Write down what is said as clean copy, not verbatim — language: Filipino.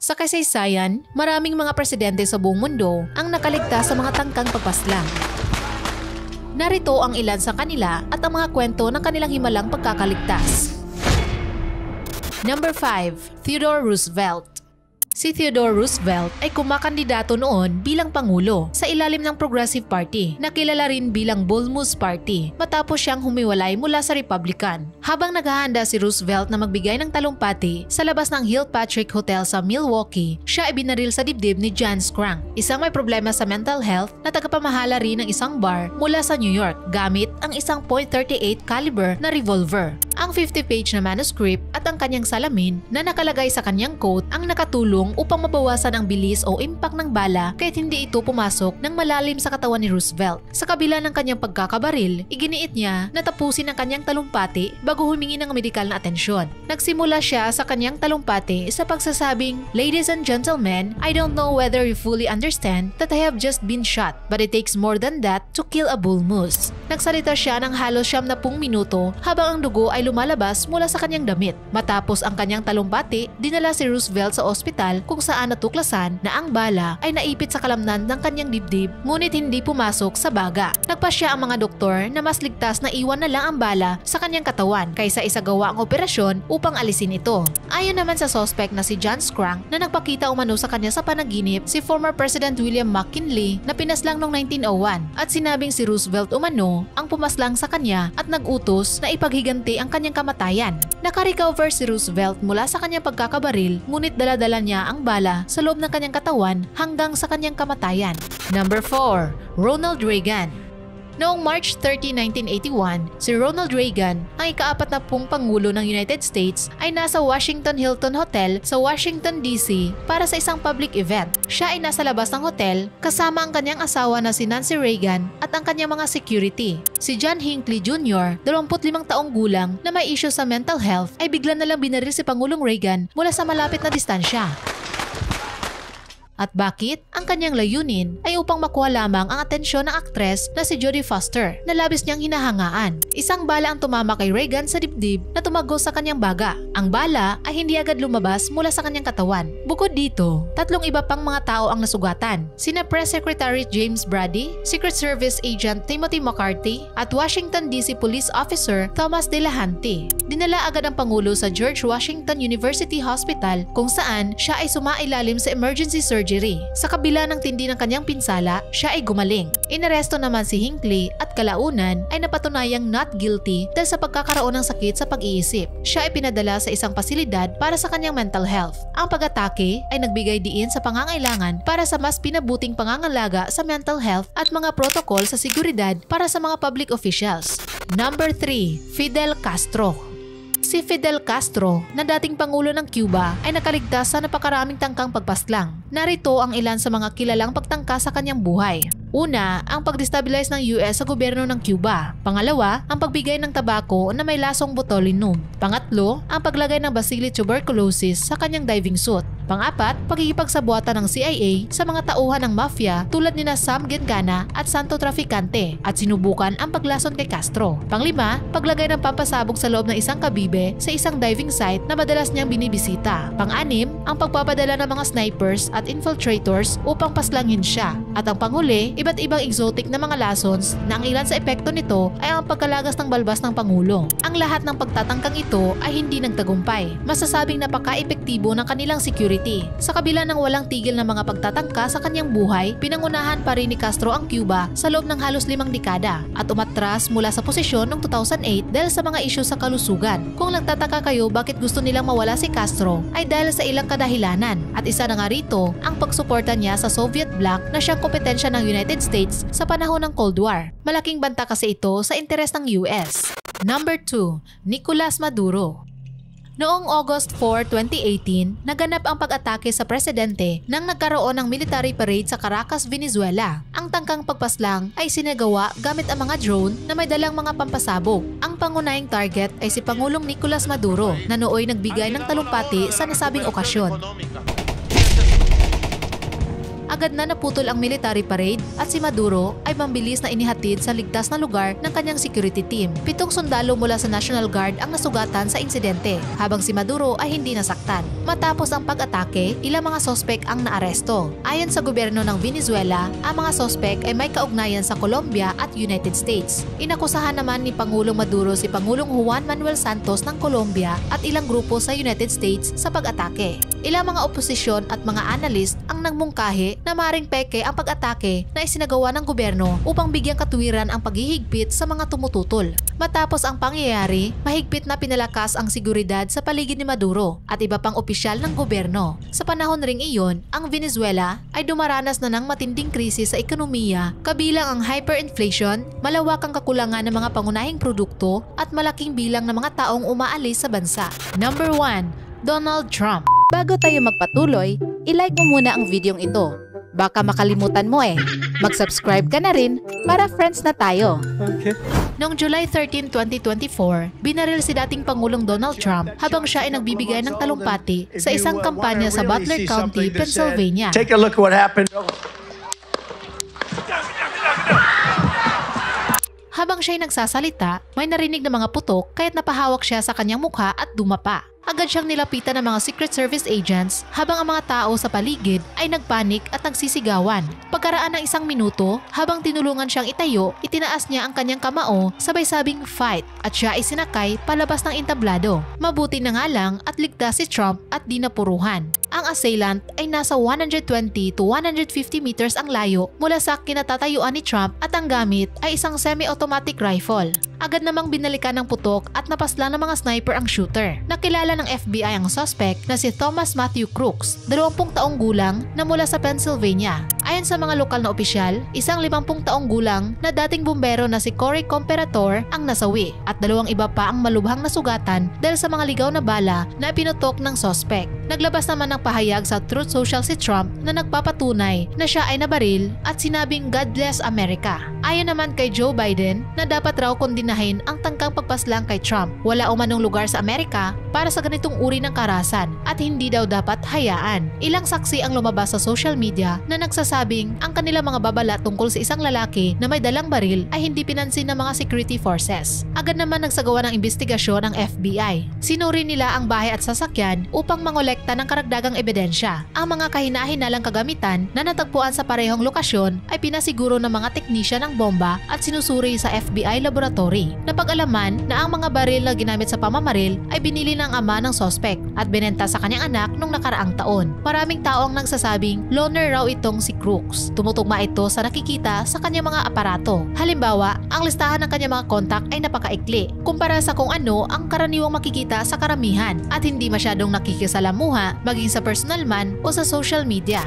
Sa kasaysayan, maraming mga presidente sa buong mundo ang nakaligtas sa mga tangkang pagpaslang. Narito ang ilan sa kanila at ang mga kwento ng kanilang himalang pagkakaligtas. Number 5. Theodore Roosevelt. Si Theodore Roosevelt ay kumakandidato noon bilang Pangulo sa ilalim ng Progressive Party na kilala rin bilang Bull Moose Party matapos siyang humiwalay mula sa Republican. Habang naghahanda si Roosevelt na magbigay ng talumpati sa labas ng Gilpatrick Hotel sa Milwaukee, siya ay binaril sa dibdib ni John Scrank, isang may problema sa mental health na tagapamahala rin ng isang bar mula sa New York gamit ang isang .38 caliber na revolver. Ang 50-page na manuscript at ang kanyang salamin na nakalagay sa kanyang coat ang nakatulong upang mabawasan ang bilis o impact ng bala kahit hindi ito pumasok ng malalim sa katawan ni Roosevelt. Sa kabila ng kanyang pagkakabaril, iginiit niya na tapusin ang kanyang talumpati bago humingi ng medikal na atensyon. Nagsimula siya sa kanyang talumpati sa pagsasabing, "Ladies and gentlemen, I don't know whether you fully understand that I have just been shot, but it takes more than that to kill a bull moose." Nagsalita siya ng halos 70 minuto habang ang dugo ay lumalabas mula sa kanyang damit. Matapos ang kanyang talumpati, dinala si Roosevelt sa ospital kung saan natuklasan na ang bala ay naipit sa kalamnan ng kanyang dibdib ngunit hindi pumasok sa baga. Nagpasya ang mga doktor na mas ligtas na iwan na lang ang bala sa kanyang katawan kaysa isagawa ang operasyon upang alisin ito. Ayon naman sa suspect na si John Scrank na nagpakita umano sa kanya sa panaginip si former President William McKinley na pinaslang noong 1901 at sinabing si Roosevelt umano ang pumaslang sa kanya at nag-utos na ipaghiganti ang kanyang kamatayan. Nakarecover si Roosevelt mula sa kanyang pagkakabaril ngunit dala-dala niya ang bala sa loob ng kanyang katawan hanggang sa kanyang kamatayan. Number 4. Ronald Reagan. Noong March 30, 1981, si Ronald Reagan, ang ika-40 Pangulo ng United States, ay nasa Washington Hilton Hotel sa Washington, D.C. para sa isang public event. Siya ay nasa labas ng hotel kasama ang kanyang asawa na si Nancy Reagan at ang kanyang mga security. Si John Hinckley Jr., 25 taong gulang na may issue sa mental health, ay bigla na lang binaril si Pangulong Reagan mula sa malapit na distansya. At bakit? Ang kanyang layunin ay upang makuha lamang ang atensyon ng aktres na si Jodie Foster na labis niyang hinahangaan. Isang bala ang tumama kay Reagan sa dibdib na tumagos sa kanyang baga. Ang bala ay hindi agad lumabas mula sa kanyang katawan. Bukod dito, 3 iba pang mga tao ang nasugatan. Sina Press Secretary James Brady, Secret Service Agent Timothy McCarthy at Washington DC Police Officer Thomas Delahanty. Dinala agad ang Pangulo sa George Washington University Hospital kung saan siya ay sumailalim sa emergency surgery. Sa kabila ng tindi ng kanyang pinsala, siya ay gumaling. Inaresto naman si Hinckley at kalaunan ay napatunayang not guilty dahil sa pagkakaroon ng sakit sa pag-iisip. Siya ay pinadala sa isang pasilidad para sa kanyang mental health. Ang pag-atake ay nagbigay diin sa pangangailangan para sa mas pinabuting pangangalaga sa mental health at mga protocol sa seguridad para sa mga public officials. Number 3. Fidel Castro. Si Fidel Castro, na dating Pangulo ng Cuba, ay nakaligtas sa napakaraming tangkang pagpaslang. Narito ang ilan sa mga kilalang pagtangka sa kanyang buhay. Una, ang pag-destabilize ng US sa gobyerno ng Cuba. Pangalawa, ang pagbigay ng tabako na may lasong botulinum. Pangatlo, ang paglagay ng bacilli tuberculosis sa kanyang diving suit. Pang-apat, pagkikipagsabuatan ng CIA sa mga tauhan ng mafia tulad nina Sam Giancana at Santo Traficante at sinubukan ang paglason kay Castro. Pang-lima, paglagay ng pampasabog sa loob ng isang kabibe sa isang diving site na madalas niyang binibisita. Pang-anim, ang pagpapadala ng mga snipers at infiltrators upang paslangin siya. At ang panghuli, iba't ibang exotic na mga lasons na ang ilan sa epekto nito ay ang pagkalagas ng balbas ng Pangulo. Ang lahat ng pagtatangkang ito ay hindi nagtagumpay. Masasabing napaka-epektibo ng kanilang security. Sa kabila ng walang tigil na mga pagtatangka sa kanyang buhay, pinangunahan pa rin ni Castro ang Cuba sa loob ng halos 5 dekada at umatras mula sa posisyon noong 2008 dahil sa mga isyu sa kalusugan. Kung nagtataka kayo bakit gusto nilang mawala si Castro ay dahil sa ilang kadahilanan at isa na nga rito ang pagsuporta niya sa Soviet bloc na siyang kompetensya ng United States sa panahon ng Cold War. Malaking banta kasi ito sa interes ng US. Number 2. Nicolas Maduro. Noong August 4, 2018, naganap ang pag-atake sa presidente nang nagkaroon ng military parade sa Caracas, Venezuela. Ang tangkang pagpaslang ay sinagawa gamit ang mga drone na may dalang mga pampasabog. Ang pangunahing target ay si Pangulong Nicolas Maduro na nooy nagbigay ng talumpati sa nasabing okasyon. Agad na naputol ang military parade at si Maduro ay mabilis na inihatid sa ligtas na lugar ng kanyang security team. 7 sundalo mula sa National Guard ang nasugatan sa insidente, habang si Maduro ay hindi nasaktan. Matapos ang pag-atake, ilang mga sospek ang naaresto. Ayon sa gobyerno ng Venezuela, ang mga sospek ay may kaugnayan sa Colombia at United States. Inakusahan naman ni Pangulong Maduro si Pangulong Juan Manuel Santos ng Colombia at ilang grupo sa United States sa pag-atake. Ilang mga oposisyon at mga analyst ang nagmungkahi na maring peke ang pag-atake na isinagawa ng gobyerno upang bigyang katuwiran ang paghihigpit sa mga tumututol. Matapos ang pangyayari, mahigpit na pinalakas ang seguridad sa paligid ni Maduro at iba pang opisyal ng gobyerno. Sa panahon ring iyon, ang Venezuela ay dumaranas na ng matinding krisis sa ekonomiya, kabilang ang hyperinflation, malawakang kakulangan ng mga pangunahing produkto at malaking bilang ng mga taong umaalis sa bansa. Number 1. Donald Trump. Bago tayo magpatuloy, ilike mo muna ang videong ito. Baka makalimutan mo eh. Mag-subscribe ka na rin para friends na tayo. Okay. Noong July 13, 2024, binaril si dating Pangulong Donald Trump habang siya ay nagbibigay ng talumpati sa isang kampanya sa Butler County, Pennsylvania. Take a look at what happened. Habang siya ay nagsasalita, may narinig na mga putok kaya't napahawak siya sa kanyang mukha at dumapa. Agad siyang nilapitan ng mga Secret Service agents habang ang mga tao sa paligid ay nagpanik at nagsisigawan. Pagkaraan ng 1 minuto, habang tinulungan siyang itayo, itinaas niya ang kanyang kamao sabay sabing fight at siya ay sinakay palabas ng entablado. Mabuti na nga lang at ligtas si Trump at di napuruhan. Ang assailant ay nasa 120 to 150 meters ang layo mula sa kinatatayuan ni Trump at ang gamit ay isang semi-automatic rifle. Agad namang binalikan ng putok at napasla ng mga sniper ang shooter. Nakilala ng FBI ang suspect na si Thomas Matthew Crooks, 20 taong gulang na mula sa Pennsylvania. Ayon sa mga lokal na opisyal, isang 50 taong gulang na dating bumbero na si Corey Comperator ang nasawi at 2 iba pa ang malubhang nasugatan dahil sa mga ligaw na bala na pinutok ng suspect. Naglabas naman ng pahayag sa Truth Social si Trump na nagpapatunay na siya ay nabaril at sinabing God bless America. Ayon naman kay Joe Biden na dapat raw kondinahin ang tangkang pagpaslang kay Trump. Wala umanong lugar sa Amerika para sa ganitong uri ng karahasan at hindi daw dapat hayaan. Ilang saksi ang lumabas sa social media na nagsasabing ang kanilang mga babala tungkol sa isang lalaki na may dalang baril ay hindi pinansin ng mga security forces. Agad naman nagsagawa ng investigasyon ang FBI. Sinuri nila ang bahay at sasakyan upang mangolekta ng karagdagang ebidensya. Ang mga kahina-hinalang kagamitan na natagpuan sa parehong lokasyon ay pinasiguro ng mga teknisyan ng bomba at sinusuri sa FBI laboratory. Napag-alaman na ang mga baril na ginamit sa pamamaril ay binili ng ama ng sospek at binenta sa kanyang anak nung nakaraang taon. Maraming tao ang nagsasabing loner raw itong si Crooks. Tumutugma ito sa nakikita sa kanyang mga aparato. Halimbawa, ang listahan ng kanyang mga kontak ay napakaikli kumpara sa kung ano ang karaniwang makikita sa karamihan at hindi masyadong nakikisalamuha maging sa personal man o sa social media.